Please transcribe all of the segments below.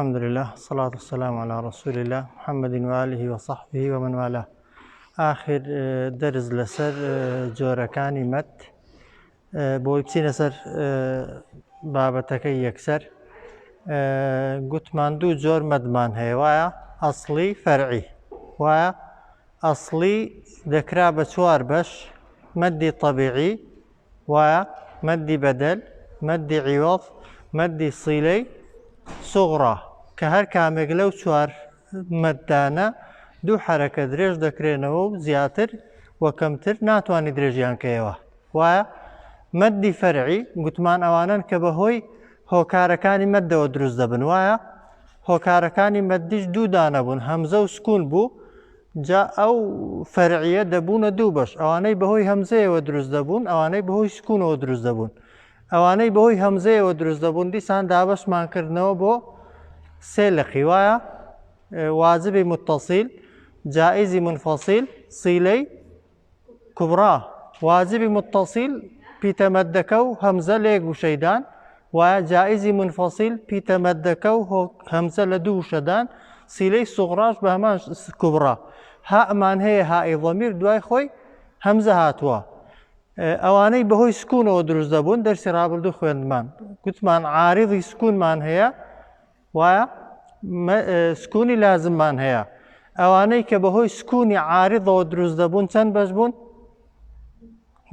الحمد لله الصلاة والسلام على رسول الله محمد وآله وصحبه ومن والاه. آخر درس لسر جۆرەکانی مەد بۆی بچینە سەر بابەتەکەی یەکسەر. گوتمان دوو جۆر مەدمان هەیە، وایە ئەسڵی فەرعی، وایە ئەسڵی دەکرا بە چوار بەش: مەدی طەبیعی، وایە مەدی بەدەل، مەدی عیوەض، مەدی سیلەی سوغڕا، کە هەر کامێک لەو چوار مەددانە دوو حەرەکە درێژ دەکرێنەوە و زیاتر وە کەمتر ناتوانانی درێژیان کەیەوە. وایە مەدی فەرعی گوتمان ئەوانن کە بەهۆی هۆکارەکانی مەدەوە دروست دەبن، وایە هۆکارەکانی مەدیش دوو دانە بوون، هەمزە و سکون بوو، جا ئەو فەرعیە دەبوونە دوو بەش، ئەوانەی بەهۆی هەمزەیەوە دروست دەبوون، ئەوانەی بەهۆی سکونەوە دروست دەبوون. ئەوانەی بەهۆی هەمزەیەوە دروست دەبوون دیسان دابەشمان کردنەوە بۆ سێ لەقی، وایە واجبی متصیل، جائزی منفەسیل، سیلەی کوبڕا. واجبی متصیل پیتە مەدەکە و هەمزە لە یەک وشەیدان، وایە جائزی منفەسیل پیتە مەدەکە و هەمزە لە دوو وشەدان، سیلەی سوغڕاش بە هەمان کوبڕا. ها ئەمان هەیە هائی ضەمیر دوای خۆی هەمزە هاتووە. ئەوانەی بەهۆی سکونەوە دروست دەبوون دەرسی ڕابردوو خوێندمان، گوتمان عارضی سکونمان هەیە، وایە سکونی لازممان هەیە. ئەوانەی کە بەهۆی سکونی عارضەوە دروست دەبوون چەند بەش بوون؟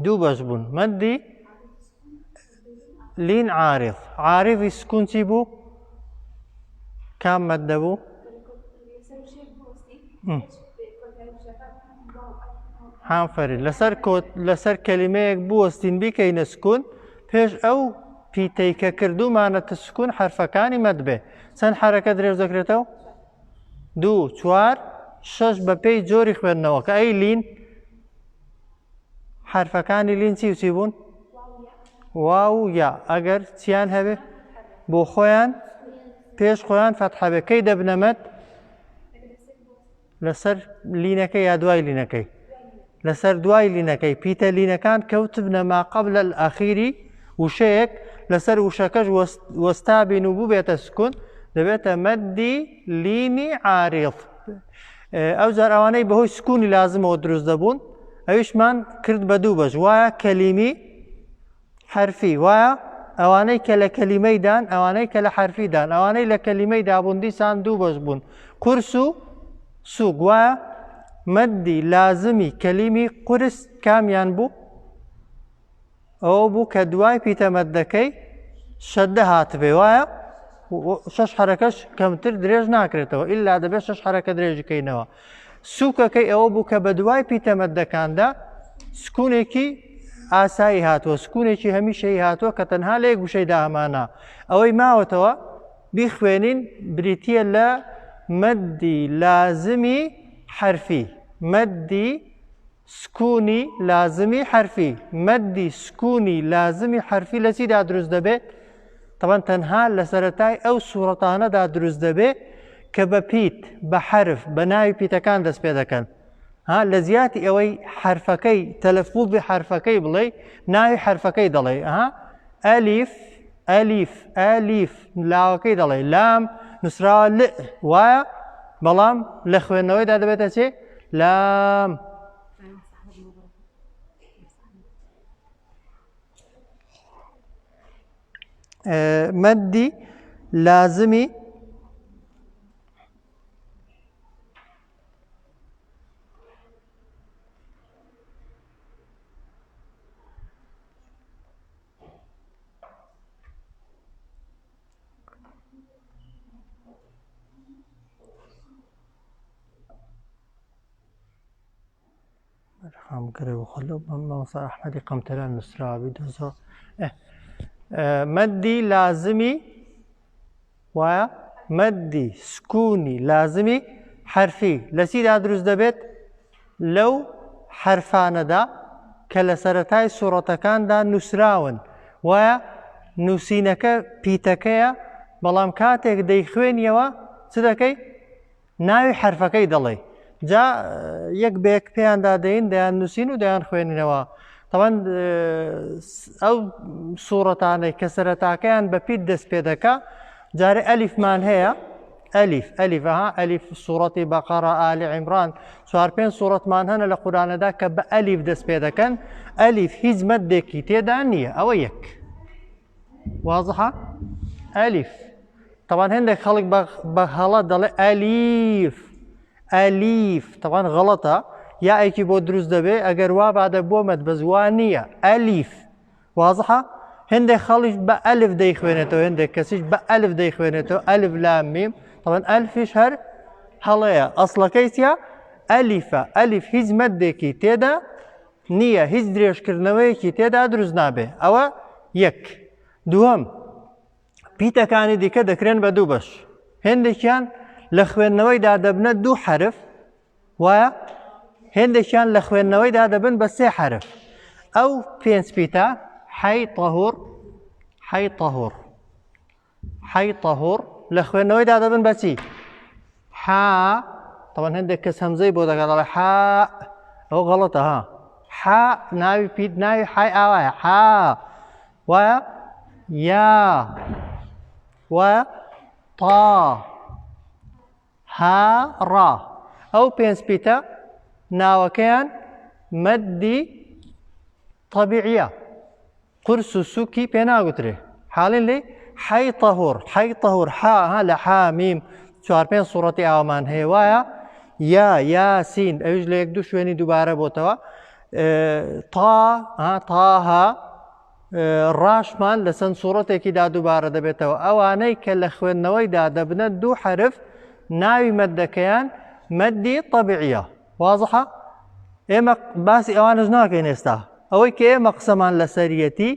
دوو بەش بوون. مەدی لین عارض، عارضی سکون چی بوو؟ کام مەدە بوو؟ حانفەری لەسەر کەلیمەیەک بوەستین بیکەینە سکون، پێش ئەو پیتەی کە کردومانەتە سکون حرفەکانی مەد بێ. چەند حرەکە درێژ دەکرێتەوە؟ دوو، چوار، شەش بە پێی جۆری خوێندنەوە کە ئەی لین حرفەکانی لین چی و چی بوون؟ واو و یا. ئەگەر چیان هەبێ بۆ خۆیان پێش خۆیان فەتحە بێ، کەی دەبنە مەد؟ لەسەر لینەکەی یا دوای لینەکەی؟ لەسەر دوای لینەکەی. پیتە لینەکان کەوتبنە ما قەبلە الئەخیری، وشەیەک لەسەر وشەکەش وەستابین و بووبێتە سکون، دەبێتە مەدی لینی عارض. ئەوجار ئەوانەی بەهۆی سکونی لازمەوە دروست دەبوون ئەویشمان کرد بە دوو بەش، وایە کەلیمی حرفی، وایە ئەوانەی کە لە کەلیمەیدان، ئەوانەی کە لە حرفیدان. ئەوانەی لە کەلیمەیدا بوون دیسان دوو بەش بوون، قورس و سووگ. وایە مەدی لازمی کەلیمی قورس کامیان بوو؟ ئەوە بوو کە دوای پیتە مەدەکەی شەدە هاتبێ، وایە شەش حرەکەش کەمتر درێژ ناکرێتەوە، ئیلا دەبێت شەش حرەکە درێژی کەینەوە. سووکەکەی ئەوە بوو کە بە دوای پیتە مەدەکاندا سکونێکی ئاسایی هاتووە، سکونێکی هەمیشەیی هاتووە کە تەنها لە یەک وشەیدا ئەمانە. ئەوەی ماوەتەوە بیخوێنین بریتیە لە مەدی لازمی حرفی، مەدی سکونی لازمی حرفی. مەدی سکونی لازمی حرفی لە چیدا دروست دەبێت؟ طبعا تەنها لە سەرەتای ئەو سوورەتانەدا دروست دەبێت کە بە پیت، بە حرف، بە ناوی پیتەکان دەست پێ دەکەن. لە زیاتی ئەوەی حرفەکەی تەلەفوظ بە حرفەکەی بڵێ، ناوی حرفەکەی دەڵێ، ئەلیف ئەلیف ئەلیف، لاوەکەی دەڵێ، لام نووسراوە ل، وایە بەڵام لە خوێندنەوەیدا دەبێتە چێ؟ لام. مەدی لازمی ئەحمەدی قەمتەران نووسراوی دۆزەوە. مەدی لازمی وایە مەدی سکونی لازمی حرفی لە چیدا دروست دەبێت؟ لەو حرفانەدا کە لە سەرەتای سوورەتەکاندا نووسراون، وایە نووسینەکە پیتەکەیە، بەڵام کاتێک دەیخوێنیەوە چ دەکەی؟ ناوی حرفەکەی دەڵێ. جا یەک بەیەک پێیان دادەین، دەیان نووسین و دەیان خوێنینەوە. طبعا ئەو سوورەتانەی کە سەرەتاکەیان بە پیت دەست پێ دەکا، جارێ ئەلیفمان هەیە، ألف ألف ها ألف سورة بقرة آل عمران سوار بين سورة مانهنا لقرآن دا كب ألف دس بيدا كان ألف هيز مدكي تيدا نية أو يك واضحة ألف طبعا هندك خلق بغلط دل أليف أليف طبعا غلطة يا أيكي بو دروس دبي أجر وا بعد بو مد بزوانية أليف واضحة هندك خلق بألف دا يخوينتو هندك كسيش بألف دا يخوينتو ألف لام ميم طبعا ألف يشهر هلايا أصلا كيسيا ألفة ألف هيز مدكي تيدا نية هیچ درێژکردنەوەیەکی تێدا دروست نابێ ئەوە یەک دووەم پیتەکانی دیکە دەکرێن بە دوو بەش هێندێکیان لە خوێندنەوەیدا دەبنە دوو حرف وایە هێندێکیان لە خوێندنەوەیدا دەبن بە سێ حرف ئەو پێنج پیتە حەی تەهوڕ حەی تەهوڕ حەی تەهوڕ لە خوێندنەوەیدا دەبن بە چی حا طبعا هەندێک کەس هەمزەی بۆ دەگەڵێ حا ئەو غەڵەتە ها حا ناوی پیت ناوی حای ئاوایە حا وایە یا وایە تا ها ڕا ئەو پێنج پیتە ناوەکەیان مەدی طەبیعیە قورس و سووکی پێناگوترێ حاڵین لێ حەی تەهوڕ حەی تەهوڕ ها لە حا میم چوار پێنج سوڕەتی ئاوامان هەیە وایە یا یاسین ئەویش لە یەک دوو شوێنی دووبارە بۆتەوە تاها ڕاشمان لە چەند سوڕەتێکیدا دووبارە دەبێتەوە ئەوانەی کە لە خوێندنەوەیدا دەبنە دوو حرف ناوی مەدەکەیان مەدی طەبیعیە واضحە ئێمە باسی ئەوانش ناکەین ئێستا ئەوەی کە ئێمە قسەمان لەسەریەتی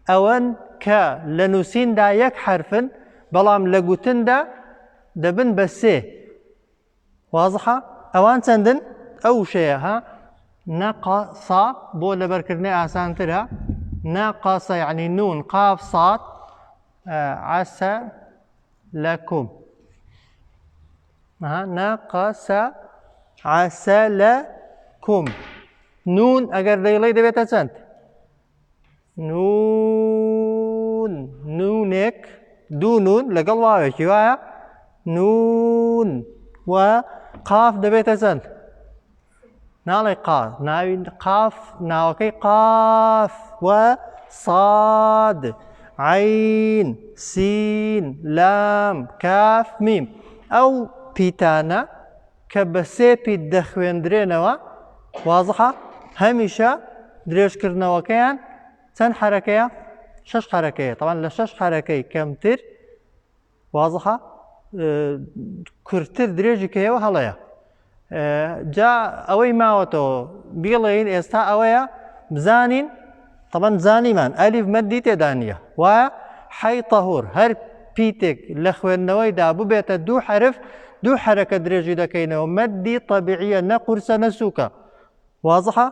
ئەوەن کە لە نووسیندا یەک حرفن بەڵام لە گوتندا دەبن بە سێ واضحە ئەوان چەندن ئەو شەیە ها نەقەسا بۆ لەبەرکردنی ئاسانترە نەقەسە یعنی نون قاف صاد عەسە لەکم نەقەسە عەسە لەکم نون ئەگەر دەیڵێ دەبێتە چەند نون نونێک دوو نون لەگەڵ واوێکی وایە نون و قاف دەبێتە چەند ناڵێ قاف ناوی قاف ناوەکەی قاف و صاد عین سین لام کاف میم ئەو پیتانە کە بە سێ پیت دەخوێندرێنەوە واضحە هەمیشە درێژکردنەوەکەیان چەند حرەکەیە شەش حرەکەیە طبعا لە شەش حرەکەی کەمتر واضحە کورتتر درێژی کەیەوە هەڵەیە جا ئەوەی ماوەتەوە بیڵێین ئێستا ئەوەیە بزانین طبعا زانیمان ئەلیف مەدی تێدا نییە وایە حەی تەهوڕ هەر پیتێک لە خوێندنەوەیدا ببێتە دوو حرف دوو حرەکە درێژی دەکەینەوە مەدی طەبیعیە نە قورسە نە سووکە واضحە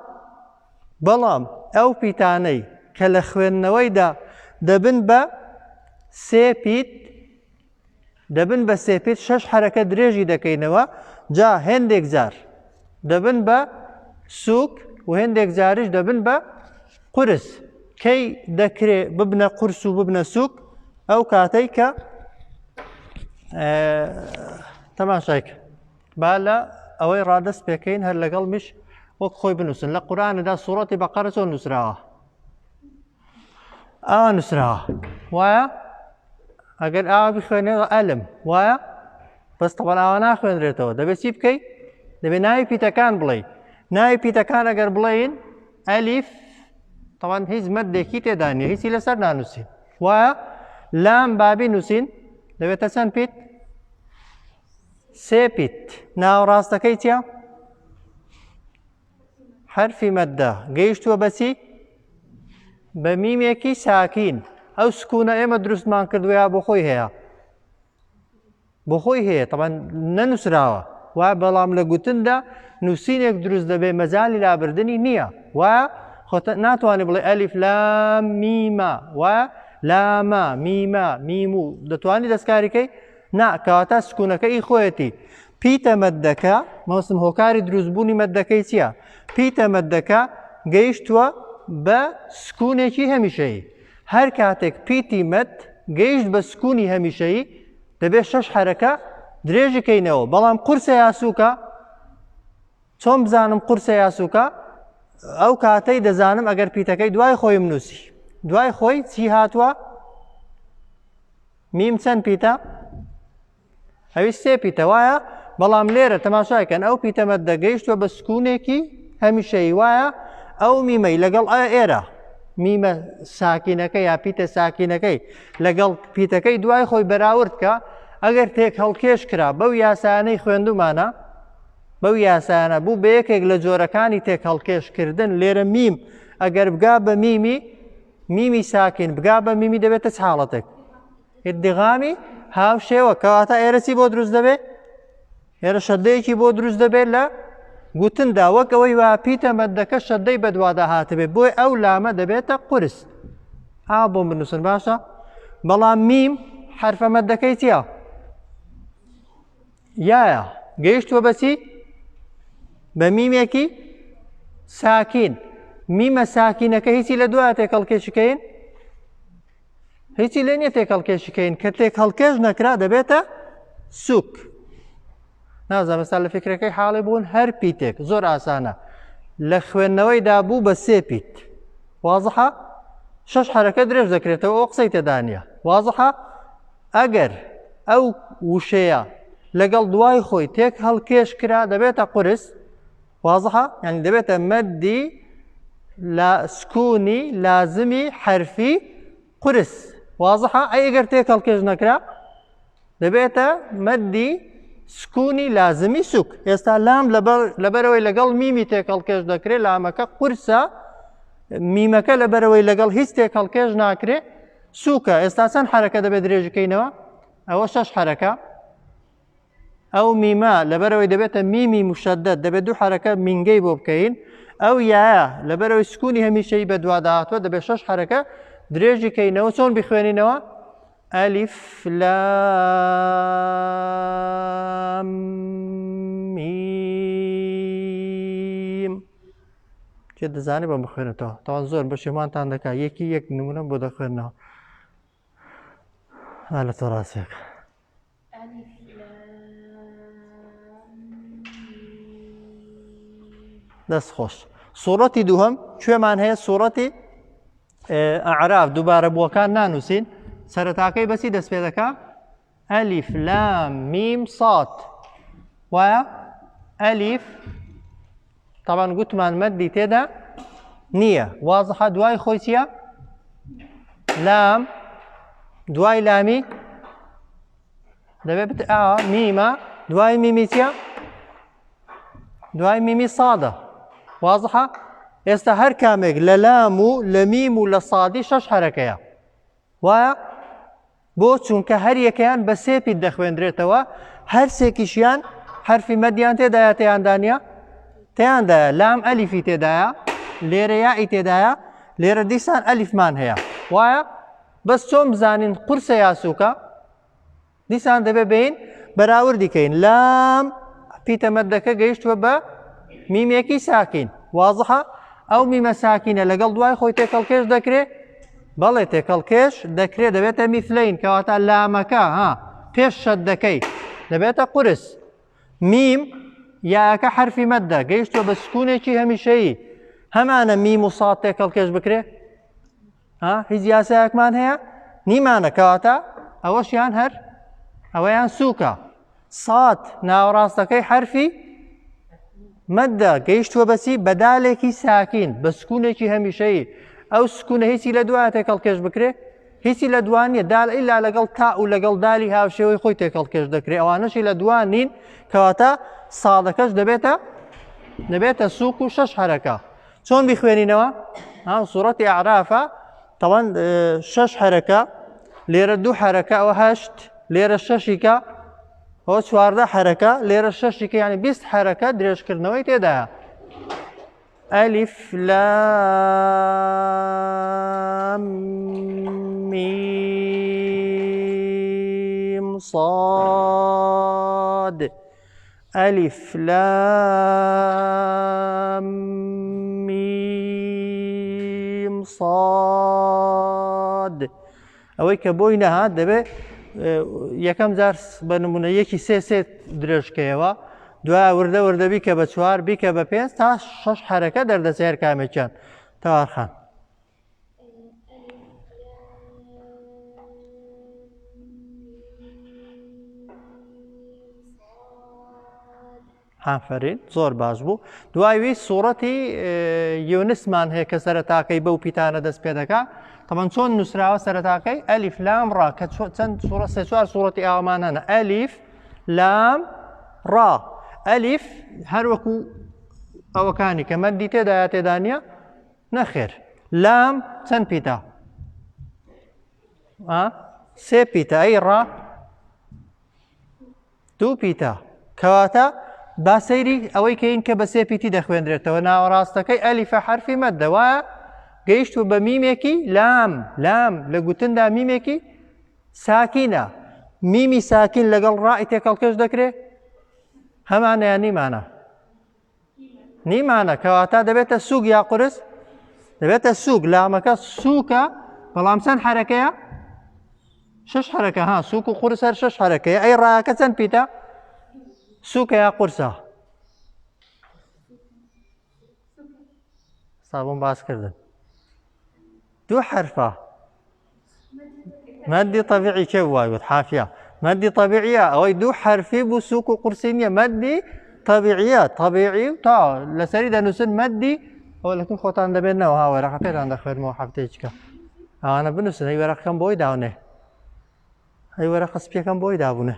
بەڵام ئەو پیتانەی کە لە خوێندنەوەیدا دەبن بە سێ پیت دەبن بە سێ پیت شەش حرەکە درێژی دەکەینەوە جا هێندێک جار دەبن بە سووک و هێندێک جاریش دەبن بە قورس کەی دەکرێ ببنە قورس و ببنە سووک ئەو کاتەی کە تەماشایکە با لە ئەوەی ڕادەست پێکەین هەر لەگەڵ میش وەک خۆی بنووسن لە قورئانەدا سوڕەتی بەقەرە چۆن نووسراوە ئاوا نووسراوە وایە ئەگەر ئاوا بخوێنێەوە ئەلم وایە بەس تەڵەن ئاوا ناخوێنرێتەوە دەبێت چی بکەیت دەبێت ناوی پیتەکان بڵێ ناوی پیتەکان ئەگەر بڵێین ئەلیف تەڵەن هیچ مەدێکی تێدا نییە هیچی لەسەر نانووسین وایە لام بابی نووسین دەبێتە چەند پیت سێ پیت ناوەڕاستەکەی چییە حرفی مەددە گەیشتووە بەچی بە میمێکی ساکین ئەو سکوونە ئێمە دروستمان کردووە بۆ خۆی هەیە بۆ خۆی هەیە طبعا نەنووسراوە وایە بەڵام لە گوتندا نووسینێک دروست دەبێ مەجالی لابردنی نییە وایە خۆتە ناتوانێت بڵێ ئەلیف لام میمە وایە لامە میمە میم و دەتوانی دەستکاریکەی نا کەواتە سکوونەکەی خۆیەتی پیتە مەددەکە مەوسم هۆکاری دروستبوونی مەددەکەی چییە پیتە مەددەکە گەیشتووە بە سکوونێکی هەمیشەیی هەر کاتێک پیتی مەد گەیشت بە سکوونی هەمیشەیی دەبێت شەش حرەکە درێژەکەینەوە بەڵام قورسە یاسووکە چۆن بزانم قورسە یاسووکە ئەو کاتەی دەزانم ئەگەر پیتەکەی دوای خۆی منووسی دوای خۆی چی هاتووە میم چەند پیتە ئەوی سێ پیتە وایە بەڵام لێرە تەماشاکەن ئەو پیتەمە دەگەیشتوە بە سکوونێکی هەمیشەی وایە ئەو میمەی لەگەڵ ئێرە میمە ساکینەکەی یا پیتە ساکینەکەی لەگەڵ پیتەکەی دوای خۆی بەراورد کە ئەگەر تێک هەڵکێش کرا بەو یاسانەی خوێندومانە بەو یاسانە بوو بە یەکێک لە جۆرەکانی تێک هەڵکێشکردن لێرە میم ئەگەر بگا بە میمی ساکین بگا بە میمی دەبێتە چ حاڵەتێک ئیدغامی هاوشێوە کەواتە ئێرە چی بۆ دروست دەبێت ئێرە شەدەیەکی بۆ دروست دەبێت لە گوتندا وەک ئەوەی وا پیتە مەدەکە شەدەی بەدوادا هاتبێت بۆی ئەو لامە دەبێتە قورس بۆ بنووسن باشە بەڵام میم حرفە مەدەکەی چییە یایە گەیشتووە بەچی بە میمێکی ساکین میمە ساکینەکە هیچی لە دوایە تێکەڵکێشەکەین هیچی لێ نییە تێکەڵکێشەکەین کە تێک هەڵکێش نەکرا دەبێتە سوک نازانم ئێستا لە فکرەکەی حاڵی بوون هەر پیتێک زۆر ئاسانە لە خوێندنەوەیدا بوو بە سێ پیت وازحە شەش حرەکە درێژ دەکرێتەوە ئەو قسەی تێدا نییە وازحە ئەگەر ئەو وشەیە لەگەڵ دوای خۆی تێک هەڵکێش کرا دەبێتە قورس وازحە یعنی دەبێتە مەدی لە سکوونی لازمی حرفی قورس وازحە ئەگەر تێک هەڵکێش نەکرا دەبێتە مەدی سکوونی لازمی سوک ئێستا لام لەبەرەوەی لەگەڵ میمی تێک هەڵکێش دەکرێت لامەکە قورسە میمەکە لەبەرەوەی لەگەڵ هیچ تێک هەڵکێش ناکرێت سوکە ئێستا چەند حرەکە دەبێت درێژەکەینەوە ئەوە شەش حرەکە ئەو میمە لەبەرەوەی دەبێتە میمی مشەدەد دەبێت دوو حرەکە مینگەی بۆ بکەین ئەو یایە لەبەرەوەی سکوونی هەمیشەی بەدوادا هاتووە دەبێت شەش حرەکە درێژیکەینەوە چۆن بخوێنینەوە ئەلیف لام میم چێ دەزانێت بەم بخوێنێتەوە تاوان زۆر بە شێمانتان دەکات یەکی یەک نمونە بۆ دەخوێنەوە لە تۆ ڕاستێک دەست خۆش سوورەتی دووهەم کوێمان هەیە سوورەتی ئەعراف دووبارە بووەکان نانووسین سەرەتاکەی بەچی دەست پێ دەکا ئەلیف لام میم ساد وایە ئەلیف تاوان گوتمان مەدی تێدا نییە وازحە دوای خۆی چییە لام دوای لامی دەبێت میمە دوای میمی چییە دوای میمی سادە وازحە ئێستا هەر کامێک لە لام و لە میم و لە سادی شەش حرەکەیە وایە بۆ چونکە هەر یەکەیان بە سێ پیت دەخوێندرێتەوە هەر سێکیشیان حرفی مەدیان تێدایە تێیاندانە تێیاندایە لام ئەلیفی تێدایە لێرە یائی تێدایە لێرە دیسان ئەلیفمان هەیە وایە بەس چۆن بزانین قورسە یاسووکە دیسان دەبێت بین بەراوردیکەین لام پیتە مەدەکە گەیشتووە بە میمێکی ساکین وازحە ئەو میمە ساکینە لەگەڵ دوای خۆی تێکەڵکێش دەکرێت بەڵێ تێکەڵکێش دەکرێت دەبێتە میثلەین کەواتە لامەکە پێش شەدەکەی دەبێتە قورس میم یاکە حرفی مەدە گەیشتووە بە سکوونێکی هەمیشەیی هەمانە میم و ساد تێکەڵکێش بکرێت هیچ یاسایەکمان هەیە نیمانە کەواتە ئەوەشیان هەر ئەوەیان سووکە ساد ناوەڕاستەکەی حرفی مەدە گەیشتووە بەچی بەدالێکی ساکین بە سکوونێکی هەمیشەیی ئەو سکوونە هیچی لە دوایە تێکەڵکێش بکرێت هیچی لە دوانیە دال ئیلا لەگەڵ تا و لەگەڵ دالی هاوشێوەی خۆی تێکەڵکێش دەکرێت ئەوانەشی لە دوان نین کەواتە سادەکەش دەبێتە سووک و شەش حرەکە چۆن بخوێنینەوە سوورەتی ئەعرافە تەوان شەش حرەکە لێرە دوو حرەکە ئەوە هەشت لێرە شەشیکە ئەوە چواردە حرەکە لێرە شەشیکە یعنی 20 حرەکە درێژکردنەوەی تێدایە ئەلیف لام میم صاد ئەلیف لام میم صاد ئەوەی کە بۆی نەهات دەبێت یەکەم جار بە نمونەیەکی سێ درێژکەیەوە دوای وردە وردە بیکە بە 4 بیکە بە 5 تا 6 حرەکە دەردەچێت کامێکیان تەوارخان ئافرین زۆر باش بوو دوایوی سوورەتی یونسمان هەیە کە سەرەتاکەی بەو پیتانە دەست پێ دەکات تەمان چۆن نووسراوە سەرەتاکەی ئەلیف لام ڕا کە چەند سوورە سێ چوار سوورەتی ئاوامانانە ئەلیف لام ڕا ئەلیف هەروەکو ئەوەکانی کە مەدی تێدایە تێدا نییە نەخێر لام چەند پیتە سێ پیتە ئەی ڕا دوو پیتە کەواتە با سەیری ئەوەی کەین کە بە سێ پیتی دەخوێندرێتەوە ناوەڕاستەکەی ئەلیفە حرفی مەدە وایە گەیشتوە بە میمێکی لام لە گوتندا میمێکی ساکینە میمی ساکین لەگەڵ ڕای تێکەڵکەش دەکرێت هەمانەیان نیمانە کەواتە دەبێتە سووک یا قورس دەبێتە سووک لامەکە سووکە بەڵام چەند حرەکەیە 6 حرەکە سووک و قورس هەر 6 حرەکەیە ئەی ڕایەکە چەند پیتە سووکە یا قورسە سابوون باسکردن دوو حرفە مەدی طەبیعی کێ وایوت حافیە مەدی طەبیعیە ئەوەی دوو حرفی بوو سووک و قورسی نییە مەدی طەبیعیە طەبیعی تا لەسەری دەنووسن مەدی ئەوە لەکن خۆتان دەبێتنەوە وەرەقەکەتان دەخوێنمەوە هەفتەیەکە ئەوانە بنووسن هەی وەرەقەکەم بۆی داونێ هەی وەرەقە سپیەکەم بۆی دابوونێ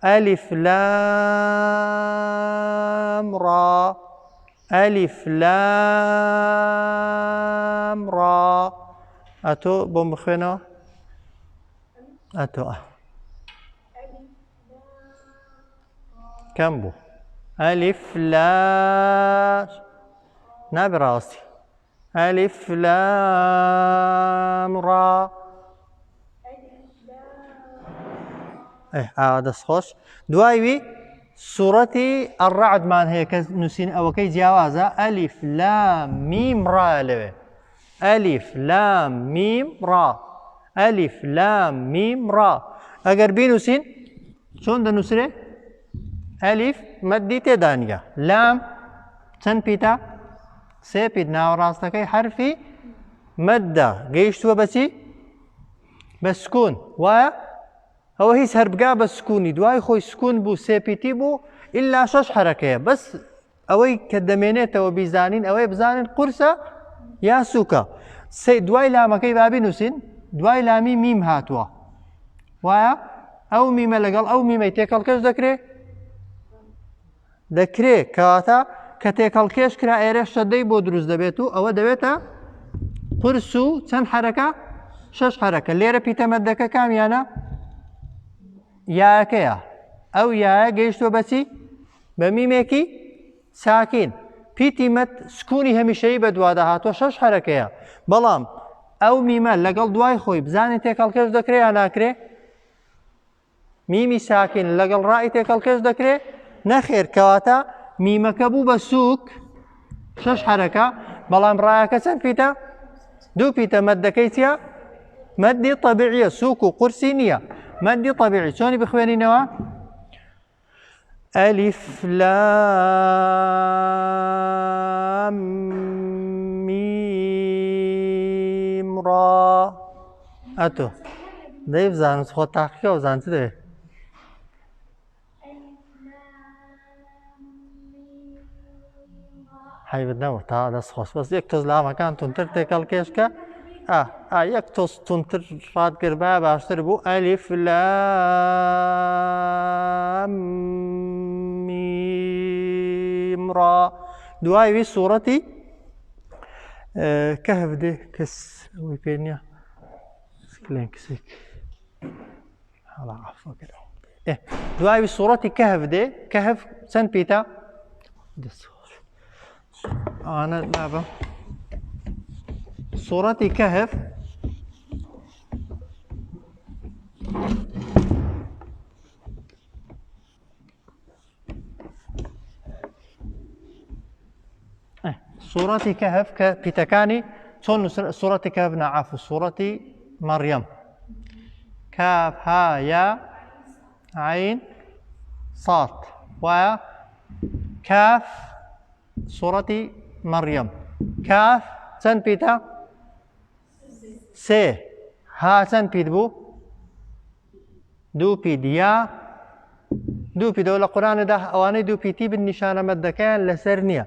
ئەلیف لام ڕا ئەلیف لام ڕا ئەتۆ بۆم بخوێنەوە ئەتۆ کەم بوو ئەلیف لام نابێ ڕاستی ئەلیف لام ڕا دەستخۆش دوایوی سوورەتی ئەڕەعدمان هەیە کە نووسین ئەوەکەی جیاوازە ئەلیف لام میم ڕا لەوێ ئەلیف لام میم ڕا ئەلیف لام میم ڕا ئەگەر بینووسین چۆن دەنووسرێ ئەلیف مەدی تێدا نییە لام چەند پیتە سێ پیت ناوەڕاستەکەی حرفی مەدە گەیشتووە بەچی بە سکون وایە ئەوە هیچ هەربگا بە سکوونی دوای خۆی سکون بوو سێپیتی بوو ئللا 6 حرەکەیە بەس ئەوەی کە دەمێنێتەوە بیزانین ئەوەی بزانین قورسە یا سووکە دوای لامەکەی بابی نووسین دوای لامی میم هاتووە وایە ئەو میمە لەگەڵ ئەو میمەی تێکەڵکەش دەکرێت کەواتە کە تێکەڵکێش کرا ئێرە شەدەی بۆ دروست دەبێت و ئەوە دەبێتە قورس و چەند حرەکە 6 حرەکە لێرە پیتەمەدەکە کامیانە یاکەیە ئەو یایە گەیشتووە بەچی بە میمێکی ساکین پیتی مەد سکوونی هەمیشەیی بە دوادا هاتووە 6 حرەکەیە بەڵام ئەو میمە لەگەڵ دوای خۆی بزانین تێکەڵکەش دەکرێت یا ناکرێ میمی ساکین لەگەڵ ڕای تێکەڵکەش دەکرێت نەخێر کەواتە میمەکە بوو بە سووک 6 حرەکە بەڵام ڕایەکە چەند پیتە دوو پیتە مەدەکەی چیە مەدی طەبیعیە سووک و قورسی نییە مەدی طەبیعی چۆنی بخوێنینەوە ئەلیف لام میم ڕا ئەتۆ دەی بزانم خۆ تاقیکە بزان چ دەوێت حیبت نەوە تا دەستخۆش بەس یەک تۆز لامەکان تونتر تێکەڵکێشکە یەک تۆز تونتر ڕادگر با باشتر بوو ئەلیف لام میم ڕا دوایوی سوورەتی کەهف دێ کەس ئەوەی پێ نییە سکلێن کسێک دوایوی سوورەتی کەهف دێ کەهف چەند پیتە دەستخۆش ئەوانە نابە سوورەتی کەهف سوورەتی کەهف کە پیتەکانی چۆن سوورەتی کەهف نەعەفو سوورەتی مەڕیەم کە كاف ها يا عين صاد ويا كاف سورة مريم كاف چەند پیتە سێ ها چەند پیت بوو دوو پیت یا دوو پیتەوە لە قورئانەدا ئەوانەی دوو پیتی بن نیشانە مەدەکەیان لەسەر نییە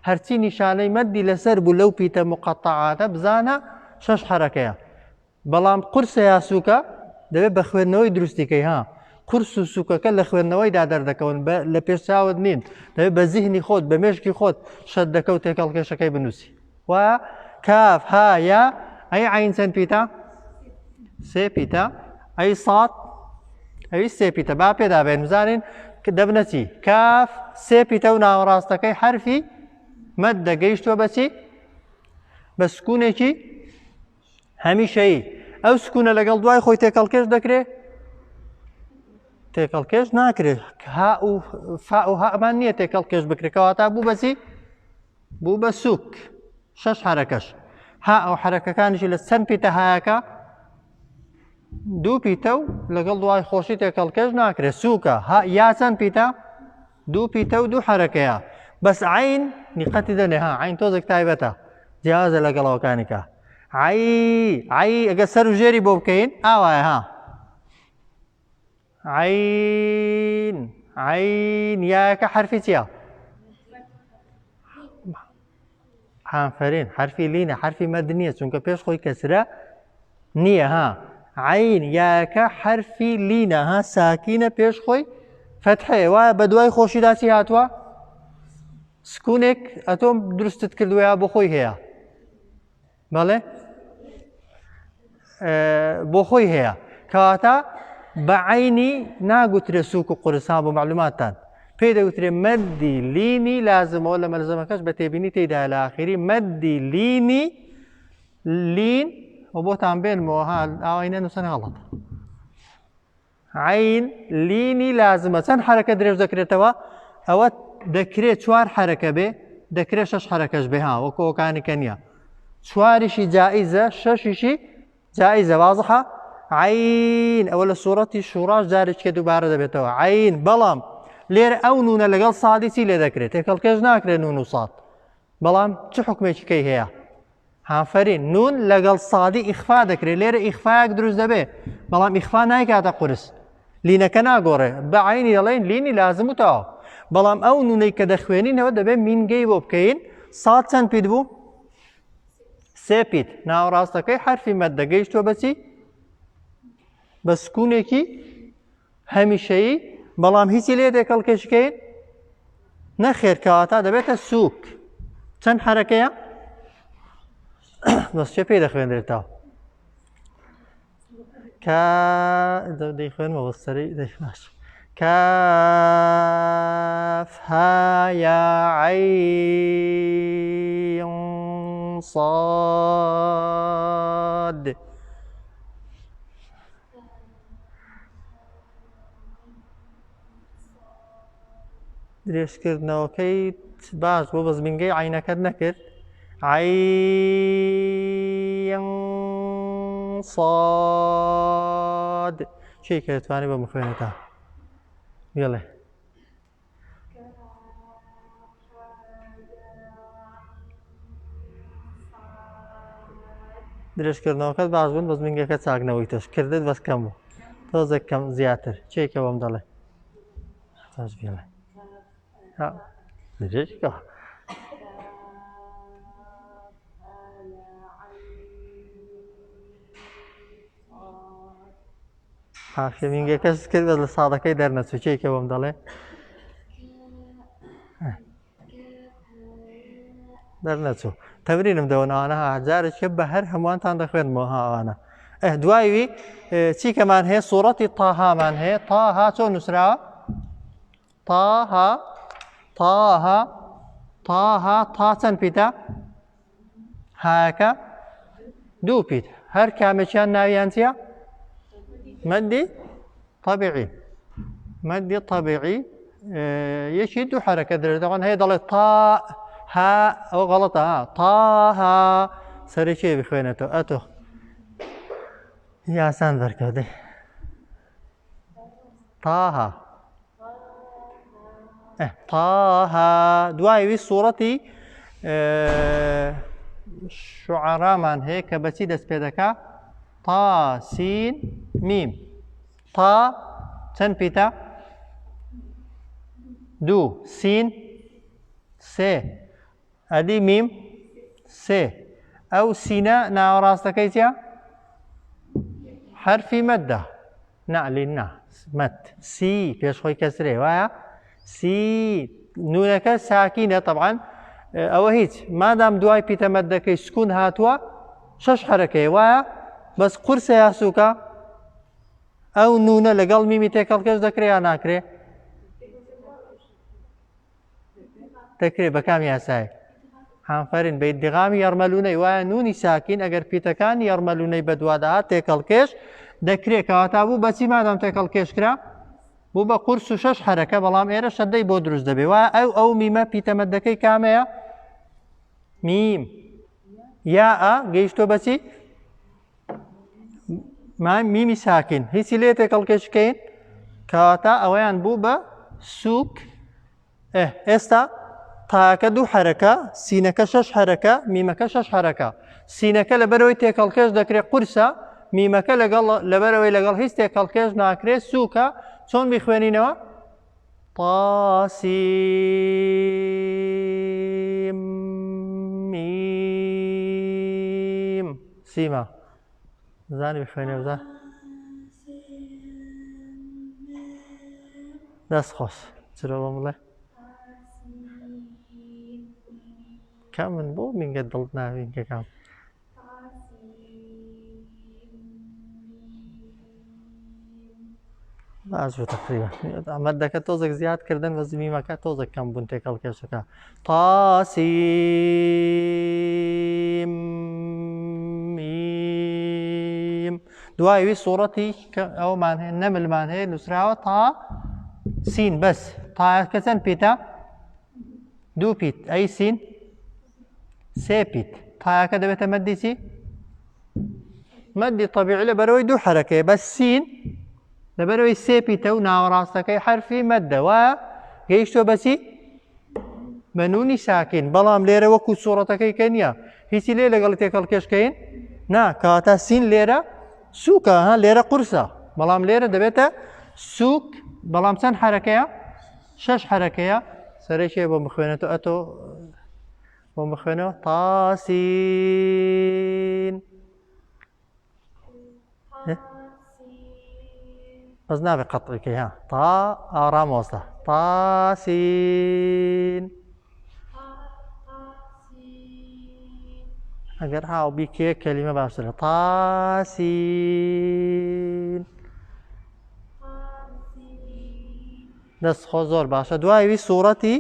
هەرچی نیشانەی مەدی لەسەر بوو لەو پیتە مقەتەعاتە بزانە 6 حرەکەیە بەڵام قورسە یا سووکە دەبێت بە خوێندنەوەی دروستیکەی ها قورس و سووکەکە لە خوێندنەوەیدا دەردەکەون لە پێشچاوت نین دەبێت بە زیهنی خۆت بە مێشکی خۆت شەد دەکەوت تێکەڵکێشەکەی بنووسی وایە كاف ها يا أي عين چەند پیتە سێ پیتە ئەی ساد ئەوی سێ پیتە با پێدا بێن بزانین دەبنە چی کاف سێ پیتە و ناوەڕاستەکەی حرفی مەد دەگەیشتووە بە چی بە سکوونێکی هەمیشەیی ئەو سکوونە لەگەڵ دوای خۆی تێکەڵکێش دەکرێت تێکەڵکێش ناکرێت ها و فا و هامان نییە تێکەڵکێش بکرێت کەواتە بوو بە چی بوو بە سووک 6 حرەکەش ها ئەو حرەکەکانیشی لە چەند پیتە هایەکە دوو پیتە و لەگەڵ دوای خۆشی تێکەڵکێش ناکرێت سووکە یا چەند پیتە دوو پیتە و دوو حرەکەیە بەس عین نیقەتی دەنێ ها عین تۆزێک تایبەتە جیازە لەگەڵەوەکانیکە عی ئەگە سەر و ژێری بۆ بکەین ئاوایە ها عین یاکە حرفی چییە حرفين حرفي لينا حرفي مدنية چونکە پێش خۆی کەسرە نییە ها عین یاکە حرفی لینە ها ساکینە پێش خۆی فتحەیە وایە بە دوای خۆشیدا چی هاتووە سکوونێک ئەتۆم دروستت کردووە بۆ خۆی هەیە بەڵێ بۆ خۆی هەیە کەواتە بە عینی ناگوترێ سووک و قورسان بۆ معلوماتتان پێی دەوترێ مەدی لینی لازمەوە لە مەلزەمەکەش بە تێبینی تێیدا لە ئاخری مەدی لینی لین و بۆتان بێنمەوە ها ئاوای نەنووسن غەڵەت عین لینی لازمە چەند حرەکە درێژ دەکرێتەوە ئەوە دەکرێت 4 حرەکە بێ دەکرێت 6 حرەکەش بێ ها وەکۆکانیکە نییە 4یشی جائزە 6یشی جائزە وازحە عین ئەوە لە سوورەتی شوڕاش جارێککە دووبارە دەبێتەوە عین بەڵام لێرە ئەو نونە لەگەڵ سادی چی لێ دەکرێت تێکەڵکێش ناکرێت نون و ساد بەڵام چ حکمێکی کەی هەیە هافەرین نون لەگەڵ سادی ئیخفا دەکرێت لێرە ئیخفایەک دروست دەبێت بەڵام ئیخفا نایکاتە قورس لینەکە ناگۆڕێ بە عینی دەڵێن لینی لازم و تەواو بەڵام ئەو نونەی کە دەخوێنینەوە دەبێت مینگەی بۆ بکەین ساد چەند پیت بوو سێ پیت ناوەڕاستەکەی حرفی مەد دەگەیشتووە بەچی بە سکوونێکی هەمیشەیی بەڵام هیچی لێ تێکەڵکێشکەین نەخێر کەواتە دەبێتە سووک چەند حرەکەیە بەس چێ پێی دەخوێنرێتەوە دەیخوێنمەوە سەرەی دەیخناش كاف ها يا عين صاد درێژکردنەوەکەیت باش بۆ بەزمینگەی عینەکەت نەکرد عین صاد چی کە دەتوانێت بە بخوێنێتە بێڵێ درێژکردنەوەکەت باش بوون بەزمینگەکە چاکنەوەی تۆش کردت بەس کەم بوو تۆزێک کەم زیاتر چێکە بۆم دەڵێ تۆش بێڵێ درێژکە حاکمینگەکەش کرد بەس لە ساڵەکەی دەرنەچوو چێکە بۆم دەڵێ دەرنەچوو تەمرینم دەوەنەوانە جارێککە بە هەر هەمووانتان دەخوێنمەوە هاوانە دوایوی چیکەمان هەیە سوورەتی تاهامان هەیە تاها چۆن نووسراوە تاها تاها تاها تا چەند پیتە هاکە دوو پیت هەر کامێکیان ناویان چییە مەدی طەبیعی مەدی طەبیعی یەکی دوو حرەکە دەوان هەیە دەڵێت تا ها ئەوە غەڵەتە ها تاها سەرەکیێ بخوێنێتەوە ئەتۆ یاسان بەرکەوتەی طه طه دوای وی سوورەتی شعرامان هەیە کە بەچی دەست پێ دەکا تا سین میم تا چەند پیتە دوو سین سێ ئەدی میم سێ ئەو سینە ناوەڕاستەکەی چیە حرفی مەدە نعلی نا مەد سی پێشخۆی کەسرێ وایە سی نونەکە ساکینە طبعاً ئەوە هیچ مادام دوای پیتە مەدەکەی سکون هاتووە شەش حرەکەی وایە بەس قورسە یا سووکە ئەو نونە لەگەڵ میمی تێکەڵکەش دەکرێ یا ناکرێ دەکرێت بە کامی یاسایە هەمفەرین بە ئیدغامی یەرمەلوونەی وایە نونی ساکین ئەگەر پیتەکانی یەرمەلوونەی بەدوادەهات تێکەڵکێش دەکرێت کەواتە بوو بەچی مادام تێکەڵکێشکرا بوو بە قورس و شەش حرەکە بەڵام ئێرە شەدەی بۆ دروست دەبێت وایە ئەو میمە پیتە مەدەکەی کامەیە میم یاء گەیشتۆ بەچی میمی ساکین هیچی لێ تێکەڵکێشکەین کەواتە ئەوەیان بوو بە سووک ئێستا تاکە دوو حرەکە سینەکە شەش حرەکە میمەکە شەش حرەکە سینەکە لەبەرەوەی تێکەڵکێش دەکرێت قورسە میمەکە لەبەرەوەی لەگەڵ هیچ تێکەڵکێش ناکرێت سووکە چۆن بیخوێنینەوە تاسیم میم سیمە زانی بخوێنێ بزان دەست خۆش چرا بۆ بڵێ کام من بۆ مینگە دڵت ناوینکە کام باشە تقریبا مەدەکە تۆزێک زیادکردن بە میمەکە تۆزێک کەم بوون تێکەڵکێشەکە تاسیم میم دوای وی سوورەتی کە ئەومان هەیە نەملمان هەیە نووسراوە تا سین بەس تاکە چەند پیتە دوو پیت ئەی سین سێ پیت تاکە دەبێتە مەدی چی مەدی طەبیعی لەبەرەوەی دوو حرەکەیە بەس سین لەبەرەوەی سێ پیتە و ناوەڕاستەکەی حرفی مەدە وایە گەیشتۆ بەچی بە نونی ساکین بەڵام لێرە وەکو سوورەتەکەی کە نییە هیچی لێ لەگەڵ تێکەڵکێشکەین نا کەواتە سین لێرە سووکە لێرە قورسە بەڵام لێرە دەبێتە سووک بەڵام چەند حرەکەیە شەش حرەکەیە سەرەکیە بۆ بخوێنێتەوە ئەتۆ بۆ بخوێنەوە تاسین بەس نابێت قەتعیکەی تا ئارام وەستە تاسین ئەگەر هاو بیکێ کەلیمە باشترە تاسین دەست خۆ زۆر باشە دوایوی سوورەتی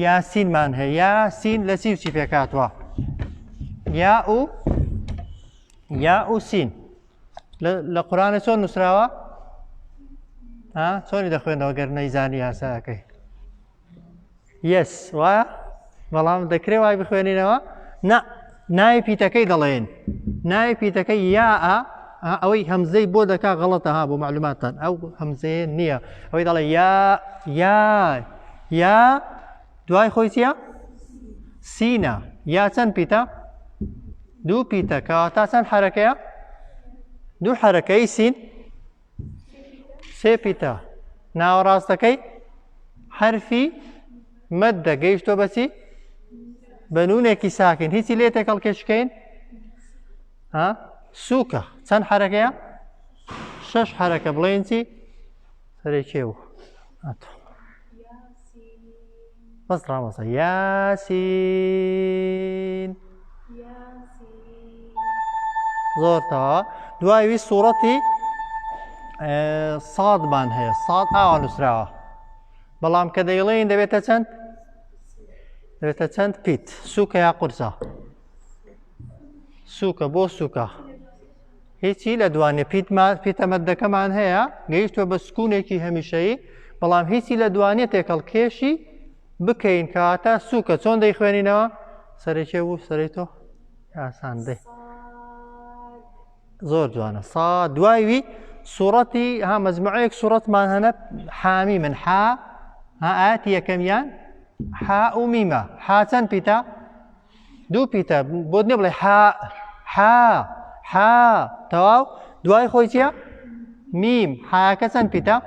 یاسینمان هەیە یاسین لە چی وچی پێکاتوە یا و سین لە قورآنە چۆن نووسراوە چۆنی دەخوێنەوە گەر نەیزانی یاساکەی یەس وایە بەڵام دەکرێت وای بخوێنینەوە ناوی پیتەکەی دەڵێن ناوی پیتەکەی یاء ئەوەی هەمزەی بۆ دەکا غەڵەتە بۆ معلوماتان ئەو هەمزەیە نییە ئەوەی دەڵێ یا دوای خۆی چییە سینە یا چەند پیتە دوو پیتە کەواتە چەند حرەکەیە دوو حرەکەی سین سێ پیتە ناوەڕاستەکەی حرفی مەدە گەیشتۆ بەچی بە نونێکی ساکن هیچی لێ تێکەڵکێشکەین سووکە چەند حرەکەیە شەش حرەکە بڵێن چی سەرێکێ بوو بەس ڕامەسە یاسین زۆرتەوە دوایوی سوورەتی سادمان هەیە ساد ئاوا نووسراوە بەڵام کە دەیڵێن دەبێتە چەند پیت سووکە یا قورسە سووکە بۆ سووکە هیچی لە دوانێ پیتە مەدەکەمان هەیە گەیشتوە بە سکوونێکی هەمیشەیی بەڵام هیچی لە دوانێ تێکەڵکێشی بکەین کەواتە سووکە چۆن دەیخوێنینەوە سەرێکێ بوو سەرەی تۆ ئاسان دێ زۆر جوانە سا دوایوی صورتي ها مجموعيك صورة ما هنا حامي من حا ها آتي كميان حاء وميمة حاتن بيتا دو بيتا بودني بلي حا تواو دواي خويتيا ميم حا كسن بيتا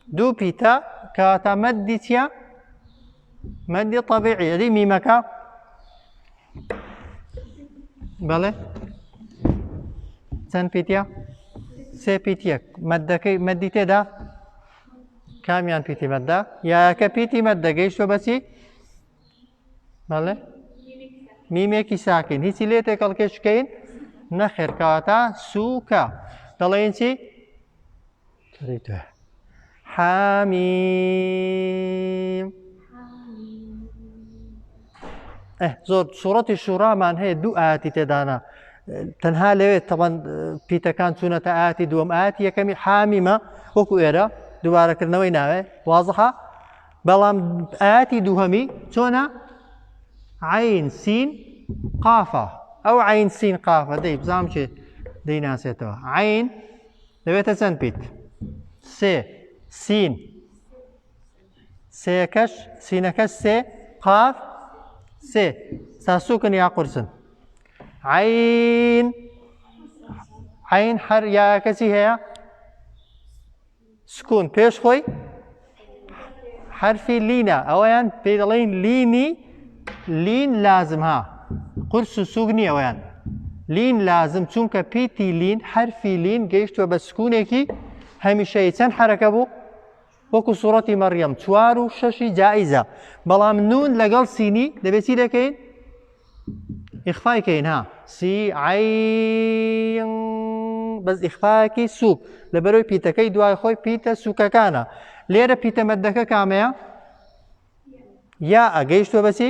دو بيتا كاتا مدتيا مد طبيعي هذه ميمك بله چەند پیتە؟ سێ پیتەک مەدەکەی مەدی تێدا کامیان پیتی مەددا یاکە پیتی مەددە گەیشتوە بەچی؟ بەڵێ میمێکی ساکن هیچی لێ تێکەڵکێشکەین نەخێر کەواتە سووکە دەڵێن چی؟ حامیم زۆر سوورەتی شوڕامان هەیە دوو ئاەتی تێدانا تەنها لەوێت تەڵەن پیتەکان چوونەتە ئاەتی دووەم ئاەتی یەکەمی حامیمە وەکو ئێرە دووبارەکردنەوەی ناوێ وازەحە بەڵام ئاەتی دووهەمی چۆنە عین سین قافە ئەو عین سین قافە دەی بزانم چێ دەیناسێتەوە عین دەوێتە چەند پیت سێ سین سێەکەش سینەکەش سێ قاف سێ ساسووکن یا قورسن عین عین هەر یاکەچی هەیە سکون پێش خۆی حرفی لینە ئەوەیان پێ دەڵێن لینی لین لازم ها قورس و سووک نییە ئەویان لین لازم چونکە پیتی لین حرفی لین گەیشتووە بە سکونێکی هەمیشەیی چەند حرەکە بوو وەکو سوورەتی مەریەم 4 و 6 جائزە بەڵام نون لەگەڵ سینی دەبێت چی دەکەین ئیخفایکەین ها سی عین بەس ئیخفاکی سووک لەبەرەوەی پیتەکەی دوای خۆی پیتە سووکەکانە لێرە پیتە مەدەکە کامەیە یا ئەگەیشتووە بەچی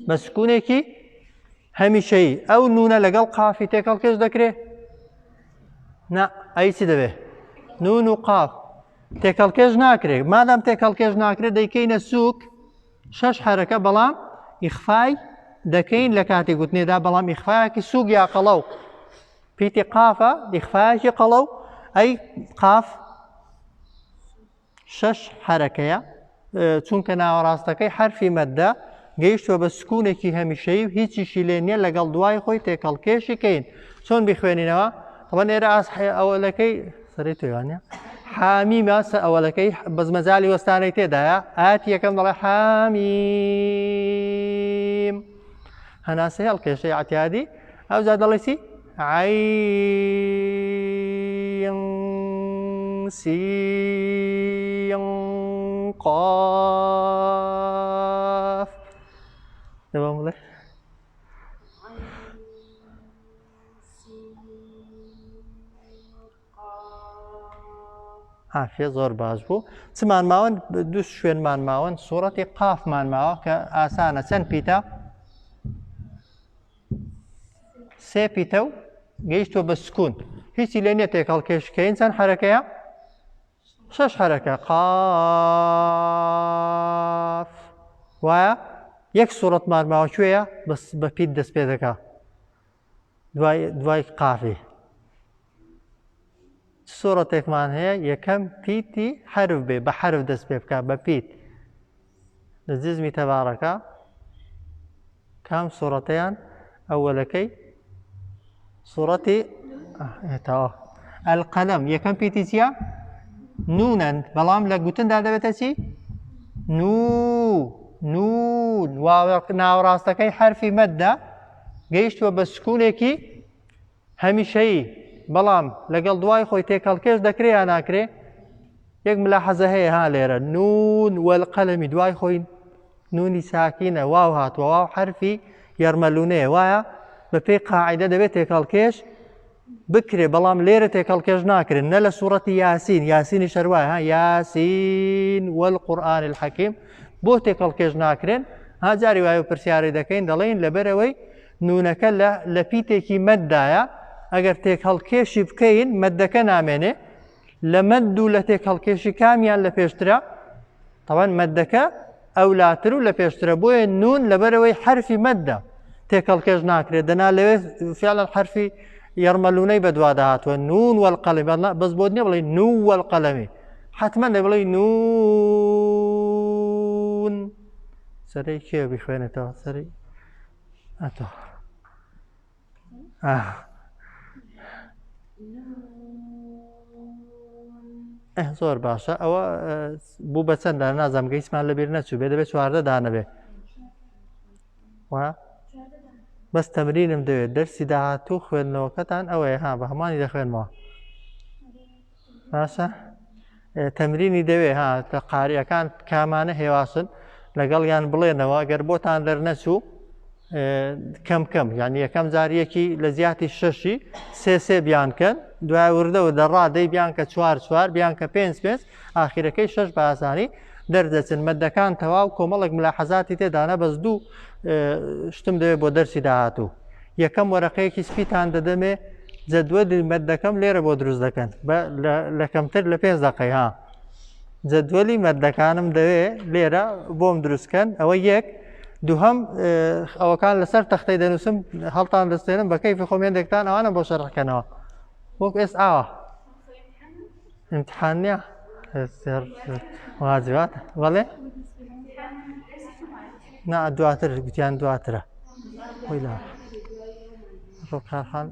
بە سکونێکی هەمیشەیی ئەو نونە لەگەڵ قافی تێکەڵکێش دەکرێت نا ئەی چی دەبێ نون و قاف تێکەڵکێش ناکرێت مادام تێکەڵکێش ناکرێت دەیکەینە سووک 6 حرەکە بەڵام ئیخفای دەکەین لە کاتی گوتنێدا بەڵام ئیخفایەکی سووک یا قەڵەو پیتی قافە ئیخفایەکی قەڵەو ئەی قاف 6 حرەکەیە چونکە ناوەڕاستەکەی حرفی مەددە گەیشتووە بە سکونێکی هەمیشەیی و هیچیشی لێ نییە لەگەڵ دوای خۆی تێکەڵکێشی کەین چۆن بخوێنینەوە طبعا ئێرە ئەوەلەکەی سەری توێوانە حامیمە ئەوەلەکەی بەزمەجالی وەستانەی تێدایە ئاەتی یەکەم دەڵێ حامیم هەناسە هەڵکێشەی عەتیادی ئەوجا دەڵێ چی عین سین قاف دەبام بڵێ عافیە زۆر باش بوو چمان ماوەن دوو شوێنمان ماوەن سوورەتی قافمان ماوە کە ئاسانە چەند پیتە سێ پیتە و گەیشتووە بە سکون هیچی لێ نییە تێکەڵکێشکەین چەند حرەکەیە 6 حرەکە قاف وایە یەک سوورەتمان ماوە کوێیە بە پیت دەست پێ دەکا دوای قافی سوورەتێکمان هەیە یەکەم پیتی حرف بێ بە حرف دەست پێ بکە بە پیت لە جزمی تەبارەکە کام سوورەتەیان ئەوەلەکەی سوورەتی تاوە ئەلقەلەم یەکەم پیتی چییە نونەن بەڵام لە گوتندا دەبێتە چی نون ناوەڕاستەکەی حرفی مەددە گەیشتووە بە سکونێکی هەمیشەیی بەڵام لەگەڵ دوای خۆی تێکەڵکێش دەکرێ یا ناکرێ یەک ملاحەزە هەیە ها لێرە نون وەلقەلەمی دوای خۆی نونی ساکینە واو هاتووە واو حرفی یارمەلوونەیە وایە بە پێی قاعیدە دەبێت تێکەڵکێش بکرێ بەڵام لێرە تێکەڵکێش ناکرێن نە لە سوورەتی یاسین یاسینی شەروایە ها یاسین وەلقورئان الحەکیم بۆ تێکەڵکێش ناکرێن ها جاری وایە و پرسیاری دەکەین دەڵێن لەبەرەوەی نونەکە لە پیتێکی مەددایە ئەگەر تێکەڵکێشی بکەین مەددەکە نامێنێ لە مەد و لە تێکەڵکێشی کامیان لە پێشترە تەوان مەددەکە ئەولاتر و لە پێشترە بۆیە نون لەبەرەوەی حرفی مەددە تێکەڵکێش ناکرێت دەنا لەوێ فعلا حرفی يرملوني بدوادات والنون والقلم بس بودني بلي نو والقلم حتما بلي نون سري كيف بخوانه تو سري أتو زۆر باشە ئەوە بوو بە چەندە نازانم گەیسمان لەبیر نەچوو بێ دەبێت 14 دانەبێ بەس تەمرینم دەوێت دەرسی داهاتوو خوێندنەوەکەتان ئەوەیە ها بە هەمانی دەخوێنمەوە باشە تەمرینی دەوێ ها کە قاریەکان کامانە هێواشن لەگەڵیان بڵێنەوە گەر بۆتان دەرنەچوو کەم کەم یعنی یەکەم جاریەکی لە زیاتی شەشی سێ بیانکەن دوای وردە و دەڕادەی بیان کە 4 بیان کە 5 ئاخیرەکەی 6 بە ئاسانی دەردەچن مەدەکان تەواو کۆمەڵێک ملاحەزاتی تێدانە بەس دوو شتم دەوێت بۆ دەرسی داهاتوو یەکەم وەرەقەیەکی سپیتان دەدەمێ جەدوەلی مەدەکەم لێرە بۆ دروست دەکەن لە کەمتر لە 5 دقەی ها جەدوەلی مەدەکانم دەوێت لێرە بۆم دروستکەن ئەوە یەک دووهەم ئەوەکان لەسەر تەختەی دەنووسم هەڵتان دەستێنم بە کەیفی خۆمێندێکتان ئەوانە بۆ شەڕەکەنەوە وەک ئێس ئاوە امتحان نییە واجباتە بەڵێ نا دواتر گوتیان دواترە وەی لا ڕۆکارخان